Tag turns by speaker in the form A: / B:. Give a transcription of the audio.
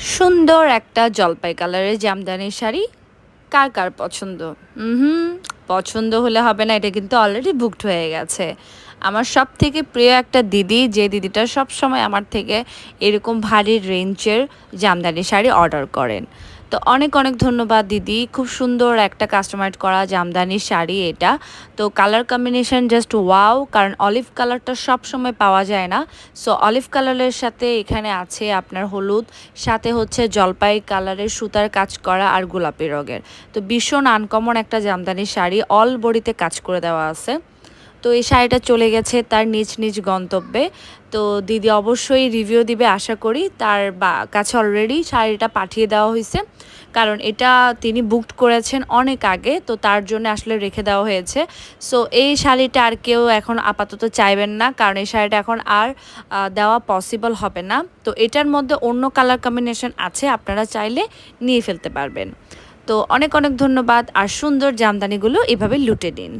A: সুন্দর একটা জলপাই কালারের জামদানি শাড়ি কার কার পছন্দ? পছন্দ হলে হবে না, এটা কিন্তু অলরেডি বুকড হয়ে গেছে। আমার সবথেকে প্রিয় একটা দিদি, যে দিদিটা সবসময় আমার থেকে এরকম ভারী রেঞ্জের জামদানি শাড়ি অর্ডার করেন। তো অনেক অনেক ধন্যবাদ দিদি, খুব সুন্দর একটা কাস্টমাইজ করা জামদানি শাড়ি এটা। তো কালার কম্বিনেশন জাস্ট ওয়াও, কারণ অলিভ কালারটা সব সময় পাওয়া যায় না। সো অলিভ কালারের সাথে এখানে আছে আপনার হলুদ, সাথে হচ্ছে জলপাই কালারের সুতার কাজ করা আর গোলাপি রঙের। তো ভীষণ আনকমন একটা জামদানি শাড়ি, অল বডিতে কাজ করে দেওয়া আছে। তো এই শাড়িটা চলে গেছে তার নিজ নিজ গন্তব্যে। তো দিদি অবশ্যই রিভিউ দিবে আশা করি। তার কাছে অলরেডি শাড়িটা পাঠিয়ে দেওয়া হয়েছে, কারণ এটা তিনি বুকড করেছেন অনেক আগে, তো তার জন্য আসলে রেখে দেওয়া হয়েছে। সো এই শাড়িটা আর কেউ এখন আপাতত চাইবেন না, কারণ এই শাড়িটা এখন আর দেওয়া পসিবল হবে না। তো এটার মধ্যে অন্য কালার কম্বিনেশন আছে, আপনারা চাইলে নিয়ে ফেলতে পারবেন। তো অনেক অনেক ধন্যবাদ, আর সুন্দর জামদানিগুলো এভাবে লুটে নিন।